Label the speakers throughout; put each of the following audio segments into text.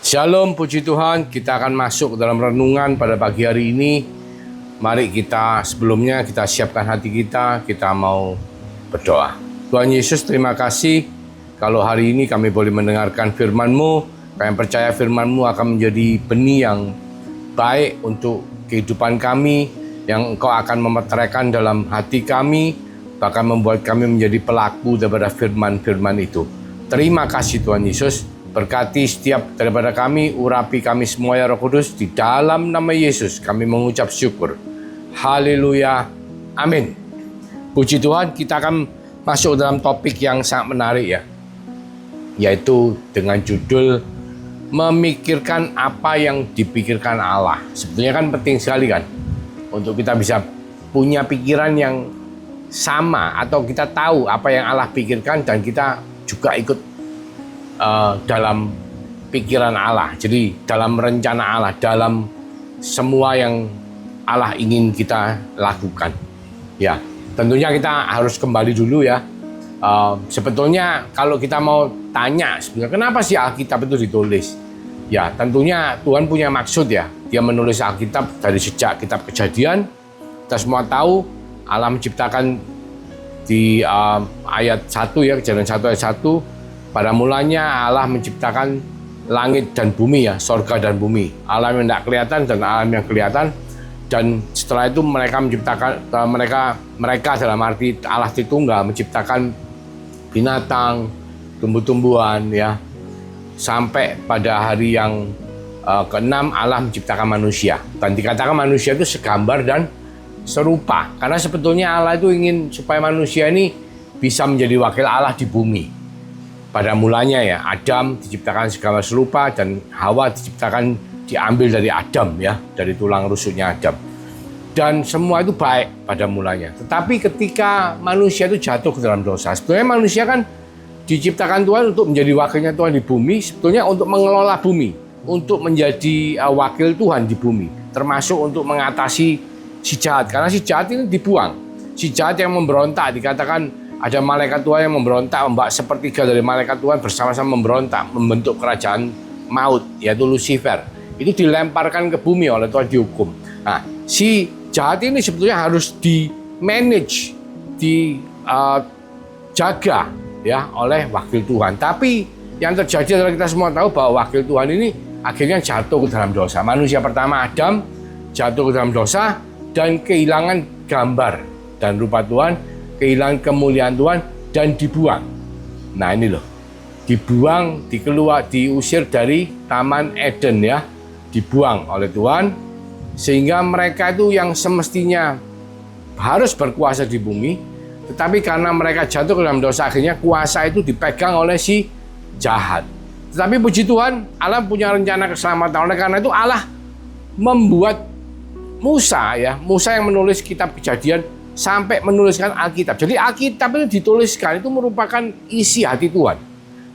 Speaker 1: Shalom, puji Tuhan. Kita akan masuk dalam renungan pada pagi hari ini. Mari kita sebelumnya kita siapkan hati kita mau berdoa. Tuhan Yesus, terima kasih kalau hari ini kami boleh mendengarkan firman-Mu. Kami percaya firman-Mu akan menjadi benih yang baik untuk kehidupan kami, yang Engkau akan memeteraikan dalam hati kami, bahkan membuat kami menjadi pelaku daripada firman-firman itu. Terima kasih Tuhan Yesus. Berkati setiap daripada kami, urapi kami semua ya Roh Kudus, di dalam nama Yesus kami mengucap syukur. Haleluya, amin. Puji Tuhan, kita akan masuk dalam topik yang sangat menarik ya, yaitu dengan judul memikirkan apa yang dipikirkan Allah. Sebetulnya kan penting sekali kan, untuk kita bisa punya pikiran yang sama, atau kita tahu apa yang Allah pikirkan dan kita juga ikut dalam pikiran Allah. Jadi dalam rencana Allah, dalam semua yang Allah ingin kita lakukan. Ya, tentunya kita harus kembali dulu ya. Sebetulnya kalau kita mau tanya sebenarnya kenapa sih Alkitab itu ditulis? Ya, tentunya Tuhan punya maksud ya. Dia menulis Alkitab dari sejak kitab Kejadian. Kita semua tahu Allah menciptakan di ayat 1 ya, Kejadian 1 ayat 1. Pada mulanya Allah menciptakan langit dan bumi ya, sorga dan bumi, alam yang tidak kelihatan dan alam yang kelihatan. Dan setelah itu mereka menciptakan mereka dalam arti Allah Tritunggal menciptakan binatang, tumbuh-tumbuhan ya, sampai pada hari yang ke-6 Allah menciptakan manusia. Dan dikatakan manusia itu segambar dan serupa, karena sebetulnya Allah itu ingin supaya manusia ini bisa menjadi wakil Allah di bumi. Pada mulanya ya, Adam diciptakan segambar serupa dan Hawa diciptakan diambil dari Adam ya, dari tulang rusuknya Adam. Dan semua itu baik pada mulanya. Tetapi ketika manusia itu jatuh ke dalam dosa, sebetulnya manusia kan diciptakan Tuhan untuk menjadi wakilnya Tuhan di bumi, sebetulnya untuk mengelola bumi, untuk menjadi wakil Tuhan di bumi, termasuk untuk mengatasi si jahat, karena si jahat ini dibuang. Si jahat yang memberontak, dikatakan ada malaikat Tuhan yang memberontak, membawa sepertiga dari malaikat Tuhan bersama-sama memberontak, membentuk kerajaan maut, yaitu Lucifer. Itu dilemparkan ke bumi oleh Tuhan, dihukum. Nah, si jahat ini sebetulnya harus di-manage, dijaga ya oleh wakil Tuhan. Tapi yang terjadi adalah kita semua tahu bahwa wakil Tuhan ini akhirnya jatuh ke dalam dosa. Manusia pertama Adam jatuh ke dalam dosa dan kehilangan gambar dan rupa Tuhan, kehilangan kemuliaan Tuhan dan dibuang. Nah ini loh, dibuang, diusir dari Taman Eden ya, dibuang oleh Tuhan, sehingga mereka itu yang semestinya harus berkuasa di bumi, tetapi karena mereka jatuh ke dalam dosa, akhirnya kuasa itu dipegang oleh si jahat. Tetapi puji Tuhan, Allah punya rencana keselamatan. Oleh karena itu Allah membuat Musa ya, Musa yang menulis kitab Kejadian sampai menuliskan Alkitab. Jadi Alkitab itu dituliskan, itu merupakan isi hati Tuhan.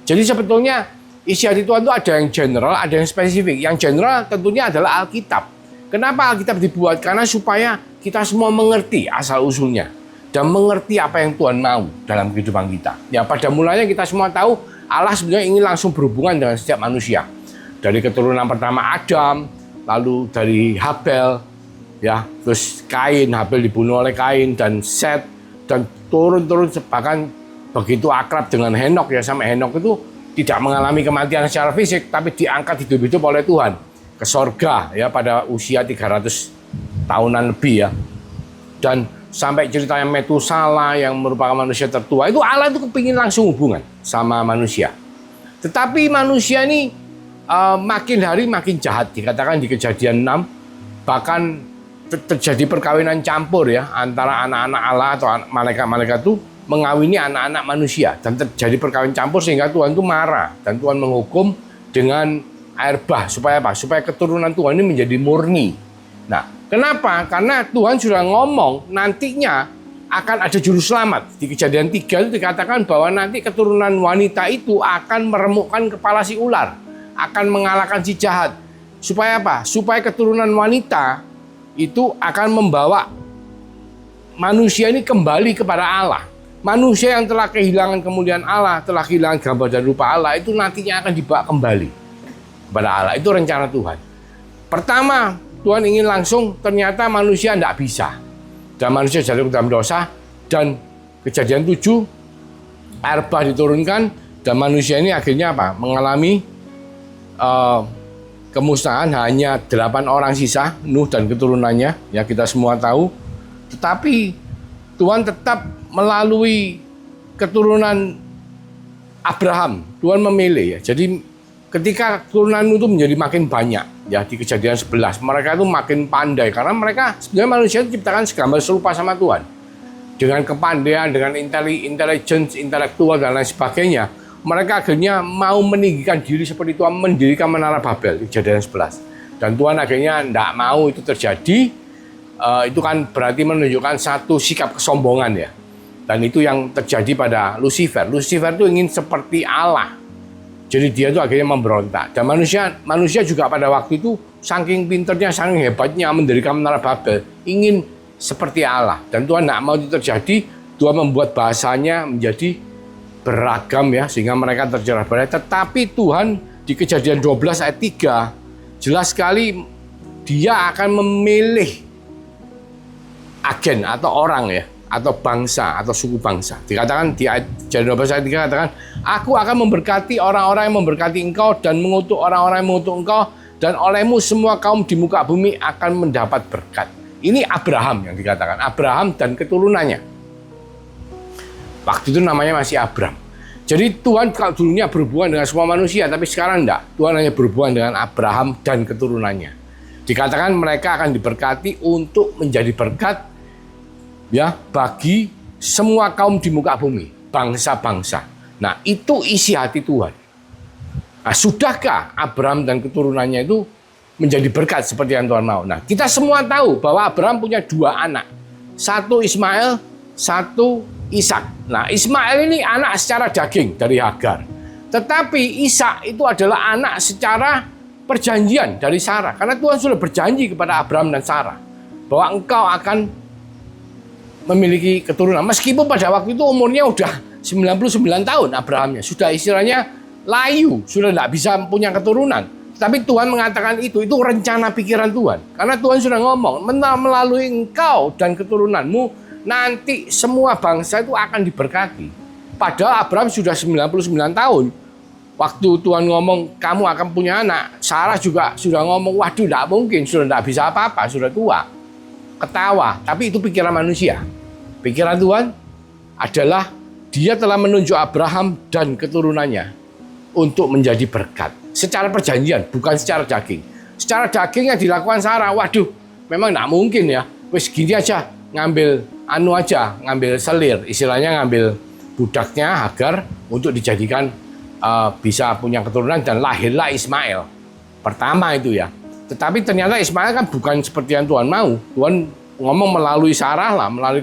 Speaker 1: Jadi sebetulnya isi hati Tuhan itu ada yang general, ada yang spesifik. Yang general tentunya adalah Alkitab. Kenapa Alkitab dibuat? Karena supaya kita semua mengerti asal-usulnya dan mengerti apa yang Tuhan mau dalam kehidupan kita. Ya, pada mulanya kita semua tahu Allah sebenarnya ingin langsung berhubungan dengan setiap manusia. Dari keturunan pertama Adam, lalu dari Habel, ya, terus Kain, Habel dibunuh oleh Kain, dan Set, dan turun-turun bahkan begitu akrab dengan Henok ya, sampai Henok itu tidak mengalami kematian secara fisik, tapi diangkat hidup-hidup oleh Tuhan ke sorga ya pada usia 300 tahunan lebih ya. Dan sampai ceritanya Metusala yang merupakan manusia tertua, itu Allah itu kepingin langsung hubungan sama manusia. Tetapi manusia ini makin hari makin jahat, dikatakan di Kejadian 6, bahkan terjadi perkawinan campur ya antara anak-anak Allah atau malaikat-malaikat itu mengawini anak-anak manusia, dan terjadi perkawinan campur sehingga Tuhan itu marah dan Tuhan menghukum dengan air bah. Supaya apa? Supaya keturunan Tuhan ini menjadi murni. Nah, kenapa? Karena Tuhan sudah ngomong nantinya akan ada juru selamat. Di Kejadian 3 itu dikatakan bahwa nanti keturunan wanita itu akan meremukkan kepala si ular, akan mengalahkan si jahat. Supaya apa? Supaya keturunan wanita itu akan membawa manusia ini kembali kepada Allah. Manusia yang telah kehilangan kemuliaan Allah, telah kehilangan gambar dan rupa Allah, itu nantinya akan dibawa kembali. kepada Allah. Itu rencana Tuhan. Pertama, Tuhan ingin langsung, ternyata manusia tidak bisa. Dan manusia jatuh ke dalam dosa, dan Kejadian 7, air bah diturunkan, dan manusia ini akhirnya apa? Mengalami kemusnahan, hanya 8 orang sisa, Nuh dan keturunannya, ya kita semua tahu. Tetapi Tuhan tetap melalui keturunan Abraham, Tuhan memilih ya. Jadi ketika keturunan itu menjadi makin banyak, ya di Kejadian 11, mereka itu makin pandai karena mereka sebenarnya manusia itu diciptakan segambar serupa sama Tuhan. Dengan kepandaian, dengan intelligence, intelektual dan lain sebagainya, mereka akhirnya mau meninggikan diri seperti Tuhan, mendirikan Menara Babel di Kejadian 11. Dan Tuhan akhirnya tidak mau itu terjadi. Itu kan berarti menunjukkan satu sikap kesombongan ya. Dan itu yang terjadi pada Lucifer. Lucifer itu ingin seperti Allah. Jadi dia itu akhirnya memberontak. Dan manusia juga pada waktu itu saking pinternya, saking hebatnya mendirikan Menara Babel, ingin seperti Allah. Dan Tuhan tidak mau itu terjadi. Tuhan membuat bahasanya menjadi beragam ya, sehingga mereka tercerah-berai. Tetapi Tuhan di Kejadian 12 ayat 3 jelas sekali dia akan memilih agen atau orang ya, atau bangsa atau suku bangsa. Dikatakan di ayat Kejadian 12 ayat 3 dikatakan, aku akan memberkati orang-orang yang memberkati engkau dan mengutuk orang-orang yang mengutuk engkau, dan olehmu semua kaum di muka bumi akan mendapat berkat. Ini Abraham yang dikatakan, Abraham dan keturunannya. Waktu itu namanya masih Abram. Jadi Tuhan kalau dulunya berhubungan dengan semua manusia, tapi sekarang enggak. Tuhan hanya berhubungan dengan Abraham dan keturunannya. Dikatakan mereka akan diberkati untuk menjadi berkat ya bagi semua kaum di muka bumi, bangsa-bangsa. Nah, itu isi hati Tuhan. Nah, sudahkah Abraham dan keturunannya itu menjadi berkat seperti yang Tuhan mau? Nah, kita semua tahu bahwa Abraham punya 2 anak. Satu Ismail, satu Ishak. Nah, Ismail ini anak secara daging dari Hagar. Tetapi Ishak itu adalah anak secara perjanjian dari Sarah. Karena Tuhan sudah berjanji kepada Abraham dan Sarah bahwa engkau akan memiliki keturunan. Meskipun pada waktu itu umurnya udah 99 tahun Abrahamnya. Sudah istilahnya layu, sudah tidak bisa punya keturunan. Tapi Tuhan mengatakan itu rencana pikiran Tuhan. Karena Tuhan sudah ngomong, melalui engkau dan keturunanmu, nanti semua bangsa itu akan diberkati. Padahal Abraham sudah 99 tahun. Waktu Tuhan ngomong, kamu akan punya anak, Sarah juga sudah ngomong, waduh tidak mungkin, sudah tidak bisa apa-apa, sudah tua. Ketawa, tapi itu pikiran manusia. Pikiran Tuhan adalah dia telah menunjuk Abraham dan keturunannya untuk menjadi berkat. Secara perjanjian, bukan secara daging. Secara daging yang dilakukan Sarah, waduh, memang tidak mungkin ya. Wes gini aja, ngambil selir, istilahnya ngambil budaknya Hagar untuk dijadikan bisa punya keturunan, dan lahirlah Ismail. Pertama itu ya. Tetapi ternyata Ismail kan bukan seperti yang Tuhan mau. Tuhan ngomong melalui Sarah lah, melalui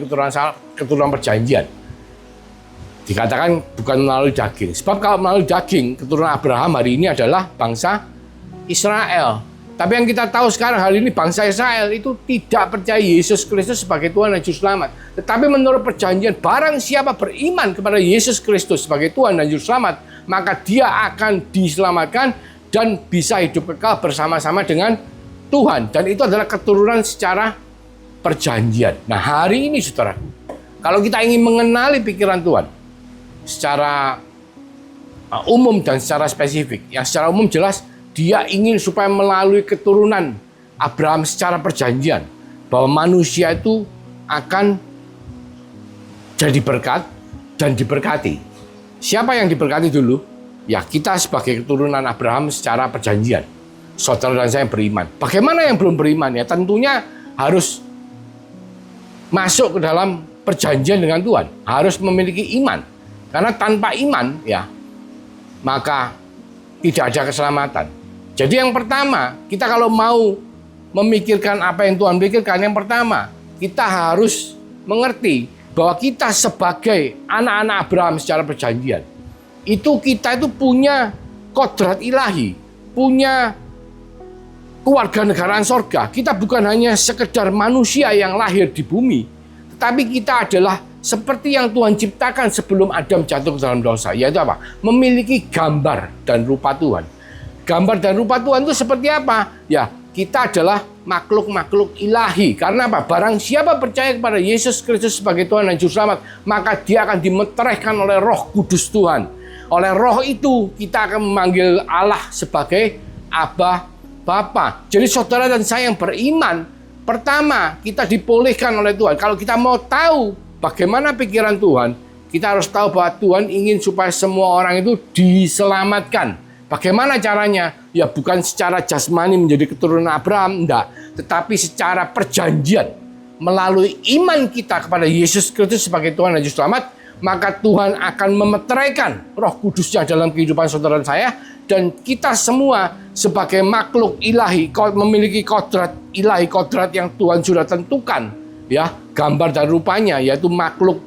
Speaker 1: keturunan perjanjian. Dikatakan bukan melalui daging. Sebab kalau melalui daging, keturunan Abraham hari ini adalah bangsa Israel. Tapi yang kita tahu sekarang hari ini bangsa Israel itu tidak percaya Yesus Kristus sebagai Tuhan dan Juru Selamat. Tetapi menurut perjanjian, barang siapa beriman kepada Yesus Kristus sebagai Tuhan dan Juru Selamat, maka dia akan diselamatkan dan bisa hidup kekal bersama-sama dengan Tuhan. Dan itu adalah keturunan secara perjanjian. Nah, hari ini saudara, kalau kita ingin mengenali pikiran Tuhan secara umum dan secara spesifik, yang secara umum jelas dia ingin supaya melalui keturunan Abraham secara perjanjian bahwa manusia itu akan jadi berkat dan diberkati. Siapa yang diberkati dulu? Ya, kita sebagai keturunan Abraham secara perjanjian. Saudara dan saya beriman. Bagaimana yang belum beriman? Ya tentunya harus masuk ke dalam perjanjian dengan Tuhan. Harus memiliki iman. Karena tanpa iman, ya maka tidak ada keselamatan. Jadi yang pertama, kita kalau mau memikirkan apa yang Tuhan pikirkan, yang pertama, kita harus mengerti bahwa kita sebagai anak-anak Abraham secara perjanjian, kita itu punya kodrat ilahi, punya kewarganegaraan sorga. Kita bukan hanya sekedar manusia yang lahir di bumi, tetapi kita adalah seperti yang Tuhan ciptakan sebelum Adam jatuh ke dalam dosa, yaitu apa? Memiliki gambar dan rupa Tuhan. Gambar dan rupa Tuhan itu seperti apa? Ya, kita adalah makhluk-makhluk ilahi. Karena apa? Barang siapa percaya kepada Yesus Kristus sebagai Tuhan dan Juru Selamat, maka dia akan dimeteraikan oleh Roh Kudus Tuhan. Oleh Roh itu kita akan memanggil Allah sebagai Abba, Bapa. Jadi saudara dan saya yang beriman, pertama kita dipulihkan oleh Tuhan. Kalau kita mau tahu bagaimana pikiran Tuhan, kita harus tahu bahwa Tuhan ingin supaya semua orang itu diselamatkan. Bagaimana caranya? Ya bukan secara jasmani menjadi keturunan Abraham, enggak. Tetapi secara perjanjian. Melalui iman kita kepada Yesus Kristus sebagai Tuhan dan Juru Selamat, maka Tuhan akan memeteraikan Roh Kudusnya dalam kehidupan saudara dan saya. Dan kita semua sebagai makhluk ilahi, memiliki kodrat ilahi, kodrat yang Tuhan sudah tentukan. Ya, gambar dan rupanya, yaitu makhluk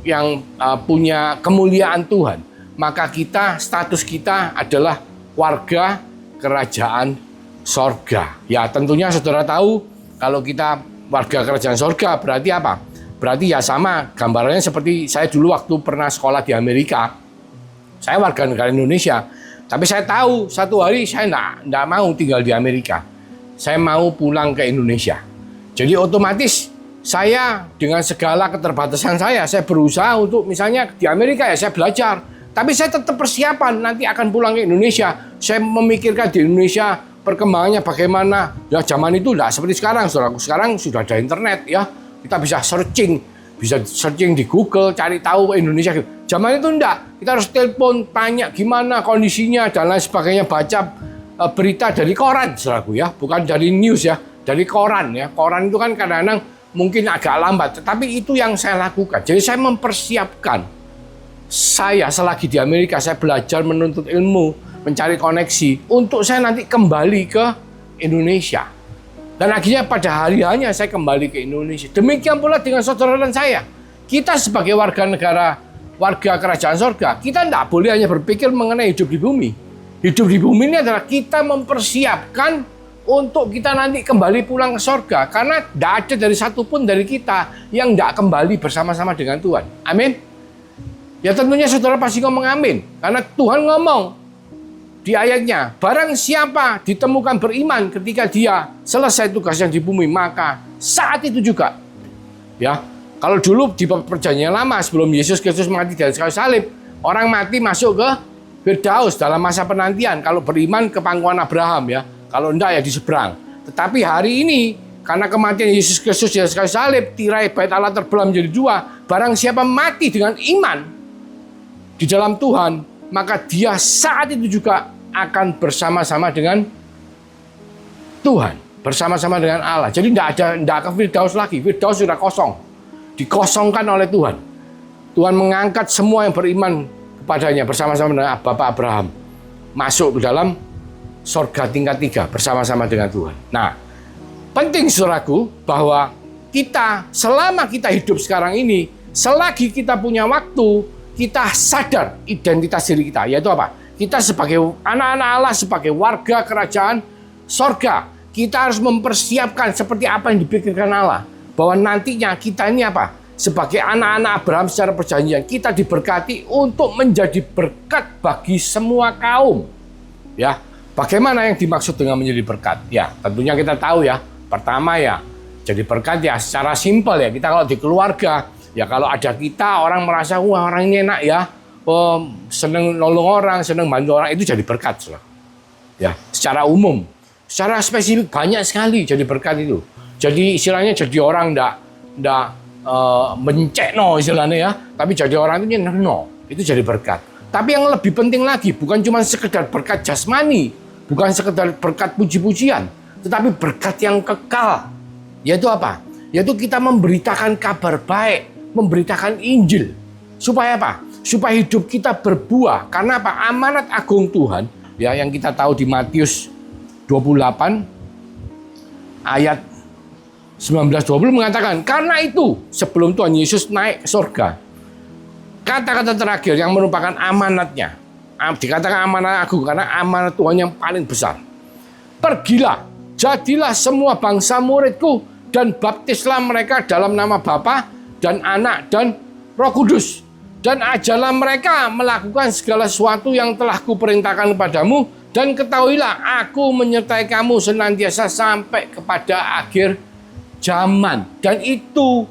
Speaker 1: yang punya kemuliaan Tuhan. Maka kita, status kita adalah warga kerajaan sorga. Ya tentunya saudara tahu, kalau kita warga kerajaan sorga berarti apa? Berarti ya sama gambarannya seperti saya dulu waktu pernah sekolah di Amerika. Saya warga negara Indonesia, tapi saya tahu satu hari saya enggak mau tinggal di Amerika. Saya mau pulang ke Indonesia. Jadi otomatis saya dengan segala keterbatasan saya berusaha untuk misalnya di Amerika ya saya belajar. Tapi saya tetap persiapan nanti akan pulang ke Indonesia. Saya memikirkan di Indonesia perkembangannya bagaimana. Ya zaman itu tidak seperti sekarang. Saudaraku, sekarang sudah ada internet ya. Kita bisa searching di Google, cari tahu Indonesia. Zaman itu enggak. Kita harus telepon, tanya gimana kondisinya dan lain sebagainya, baca berita dari koran, saudaraku ya. Bukan dari news ya, dari koran ya. Koran itu kan kadang-kadang mungkin agak lambat, tetapi itu yang saya lakukan. Jadi saya mempersiapkan. Saya selagi di Amerika, saya belajar menuntut ilmu, mencari koneksi untuk saya nanti kembali ke Indonesia. Dan akhirnya pada hari-harinya saya kembali ke Indonesia. Demikian pula dengan saudara dan saya. Kita sebagai warga kerajaan sorga, kita tidak boleh hanya berpikir mengenai hidup di bumi. Hidup di bumi ini adalah kita mempersiapkan untuk kita nanti kembali pulang ke sorga. Karena tidak ada dari satupun dari kita yang tidak kembali bersama-sama dengan Tuhan. Amin. Ya tentunya saudara pasti ngomong amin. Karena Tuhan ngomong di ayatnya, barang siapa ditemukan beriman ketika dia selesai tugasnya di bumi, maka saat itu juga. Ya, kalau dulu di perjanjian lama sebelum Yesus Kristus mati di atas kayu salib, orang mati masuk ke Firdaus dalam masa penantian. Kalau beriman ke pangkuan Abraham ya, kalau enggak ya di seberang. Tetapi hari ini karena kematian Yesus Kristus di atas kayu salib, tirai bait Allah terbelah menjadi dua. Barang siapa mati dengan iman di dalam Tuhan, maka dia saat itu juga akan bersama-sama dengan Tuhan, bersama-sama dengan Allah. Jadi tidak ke Firdaus lagi. Firdaus sudah kosong, dikosongkan oleh Tuhan. Tuhan mengangkat semua yang beriman kepadanya bersama-sama dengan Bapak Abraham masuk ke dalam sorga tingkat 3 bersama-sama dengan Tuhan. Nah, penting saudaraku bahwa kita selama kita hidup sekarang ini, selagi kita punya waktu, kita sadar identitas diri kita, yaitu apa? Kita sebagai anak-anak Allah, sebagai warga kerajaan sorga, kita harus mempersiapkan seperti apa yang dipikirkan Allah. Bahwa nantinya kita ini apa? Sebagai anak-anak Abraham secara perjanjian, kita diberkati untuk menjadi berkat bagi semua kaum. Ya, bagaimana yang dimaksud dengan menjadi berkat? Ya, tentunya kita tahu ya. Pertama ya, jadi berkat ya secara simpel ya. Kita kalau di keluarga, ya kalau ada kita, orang merasa, wah orang ini enak ya, seneng nolong orang, seneng bantu orang, itu jadi berkat. Ya, secara umum. Secara spesifik banyak sekali jadi berkat itu. Jadi istilahnya jadi orang ndak mencekno istilahnya ya, tapi jadi orang itu nyenengno, itu jadi berkat. Tapi yang lebih penting lagi, bukan cuma sekedar berkat jasmani, bukan sekedar berkat puji-pujian, tetapi berkat yang kekal. Yaitu apa? Yaitu kita memberitakan kabar baik, memberitakan Injil. Supaya apa? Supaya hidup kita berbuah. Karena apa? Amanat agung Tuhan, ya yang kita tahu di Matius 28 ayat 19-20 mengatakan, karena itu sebelum Tuhan Yesus naik ke surga, kata-kata terakhir yang merupakan amanatnya, dikatakan amanat agung karena amanat Tuhan yang paling besar. Pergilah, jadilah semua bangsa muridku, dan baptislah mereka dalam nama Bapa dan Anak dan Roh Kudus. Dan ajarlah mereka melakukan segala sesuatu yang telah kuperintahkan kepadamu, Dan ketahuilah, aku menyertai kamu senantiasa sampai kepada akhir zaman. Dan itu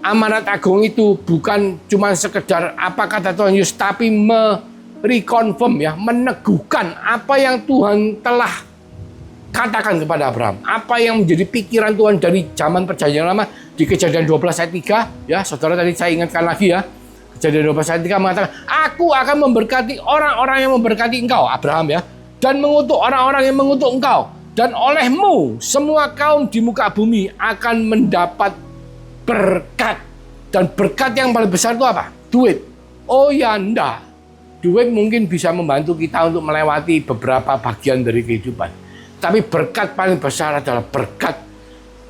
Speaker 1: amanat agung itu bukan cuma sekedar apa kata Tuhan Yesus, tapi mereconfirm ya, meneguhkan apa yang Tuhan telah katakan kepada Abraham. Apa yang menjadi pikiran Tuhan dari zaman perjanjian lama di Kejadian 12 ayat 3 ya, saudara, tadi saya ingatkan lagi ya. Kejadian 12 ayat 3 mengatakan, aku akan memberkati orang-orang yang memberkati engkau, Abraham ya, dan mengutuk orang-orang yang mengutuk engkau. Dan olehmu semua kaum di muka bumi akan mendapat berkat. Dan berkat yang paling besar itu apa? Duit. Oh ya enggak. Duit mungkin bisa membantu kita untuk melewati beberapa bagian dari kehidupan. Tapi berkat paling besar adalah berkat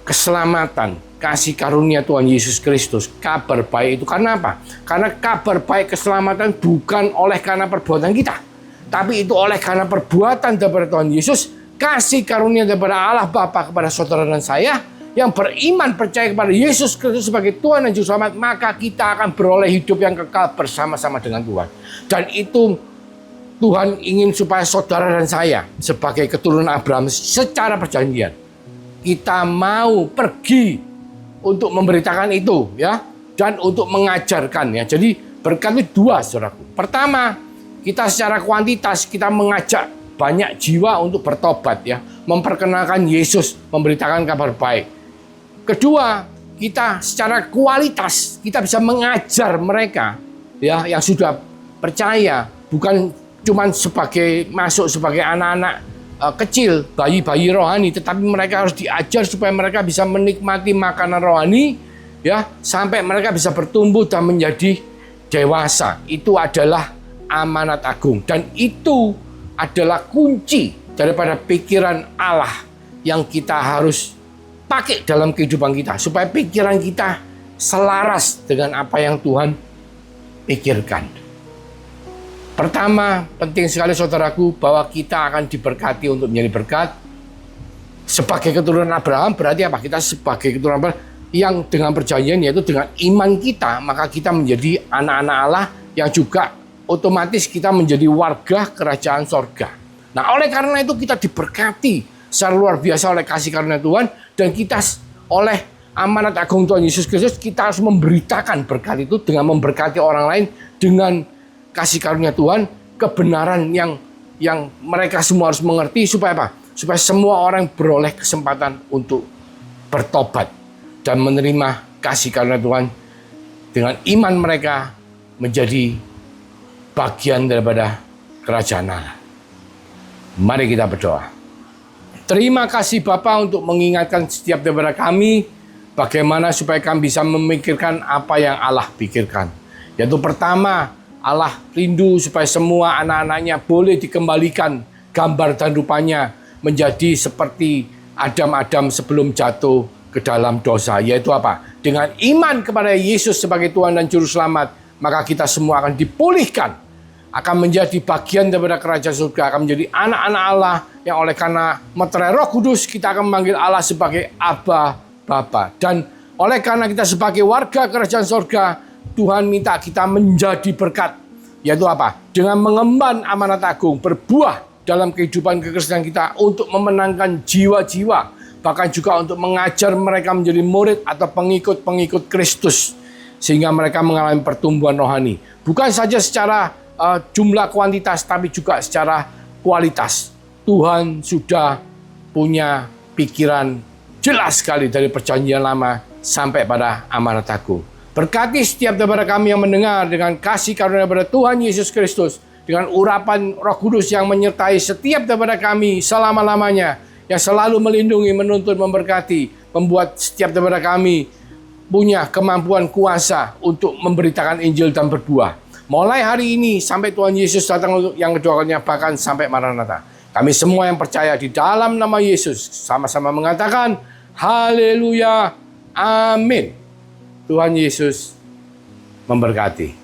Speaker 1: keselamatan, kasih karunia Tuhan Yesus Kristus, kabar baik itu. Karena apa? Karena kabar baik keselamatan bukan oleh karena perbuatan kita, tapi itu oleh karena perbuatan daripada Tuhan Yesus, kasih karunia daripada Allah Bapa kepada saudara dan saya yang beriman percaya kepada Yesus Kristus sebagai Tuhan dan Juru Selamat. Maka kita akan beroleh hidup yang kekal bersama-sama dengan Tuhan. Dan itu Tuhan ingin supaya saudara dan saya sebagai keturunan Abraham secara perjanjian, kita mau pergi untuk memberitakan itu ya, dan untuk mengajarkan ya. Jadi berkat itu dua, saudaraku. Pertama, kita secara kuantitas kita mengajak banyak jiwa untuk bertobat ya, memperkenalkan Yesus, memberitakan kabar baik. Kedua, kita secara kualitas kita bisa mengajar mereka ya yang sudah percaya, bukan cuman masuk sebagai anak-anak kecil, bayi-bayi rohani, tetapi mereka harus diajar supaya mereka bisa menikmati makanan rohani ya, sampai mereka bisa bertumbuh dan menjadi dewasa. Itu adalah amanat agung, dan itu adalah kunci daripada pikiran Allah yang kita harus pakai dalam kehidupan kita, supaya pikiran kita selaras dengan apa yang Tuhan pikirkan. Pertama, penting sekali saudaraku, bahwa kita akan diberkati untuk menjadi berkat. Sebagai keturunan Abraham berarti apa? Kita sebagai keturunan Abraham yang dengan perjanjian, yaitu dengan iman kita, maka kita menjadi anak-anak Allah yang juga otomatis kita menjadi warga kerajaan sorga. Nah, oleh karena itu kita diberkati secara luar biasa oleh kasih karunia Tuhan, dan kita oleh amanat agung Tuhan Yesus Kristus, kita harus memberitakan berkat itu dengan memberkati orang lain dengan kasih karunia Tuhan, kebenaran yang mereka semua harus mengerti, supaya apa? Supaya semua orang beroleh kesempatan untuk bertobat dan menerima kasih karunia Tuhan dengan iman mereka menjadi bagian daripada kerajaan Allah. Mari kita berdoa. Terima kasih Bapa untuk mengingatkan setiap daripada kami bagaimana supaya kami bisa memikirkan apa yang Allah pikirkan. Yaitu pertama, Allah rindu supaya semua anak-anaknya boleh dikembalikan gambar dan rupanya menjadi seperti Adam-Adam sebelum jatuh ke dalam dosa. Yaitu apa? Dengan iman kepada Yesus sebagai Tuhan dan Juru Selamat, maka kita semua akan dipulihkan, akan menjadi bagian daripada kerajaan surga, akan menjadi anak-anak Allah yang oleh karena meterai Roh Kudus kita akan memanggil Allah sebagai Abba, Bapa. Dan oleh karena kita sebagai warga kerajaan surga, Tuhan minta kita menjadi berkat, yaitu apa? Dengan mengemban amanat agung, berbuah dalam kehidupan kekristenan kita untuk memenangkan jiwa-jiwa, bahkan juga untuk mengajar mereka menjadi murid atau pengikut-pengikut Kristus, sehingga mereka mengalami pertumbuhan rohani. Bukan saja secara jumlah kuantitas, tapi juga secara kualitas. Tuhan sudah punya pikiran jelas sekali dari perjanjian lama sampai pada amanat agung. Berkati setiap daripada kami yang mendengar dengan kasih karunia daripada Tuhan Yesus Kristus, dengan urapan Roh Kudus yang menyertai setiap daripada kami selama-lamanya, yang selalu melindungi, menuntun, memberkati, membuat setiap daripada kami punya kemampuan kuasa untuk memberitakan Injil dan berbuah. Mulai hari ini sampai Tuhan Yesus datang untuk yang kedua kalinya, bahkan sampai Maranatha. Kami semua yang percaya di dalam nama Yesus sama-sama mengatakan haleluya, amin. Tuhan Yesus memberkati.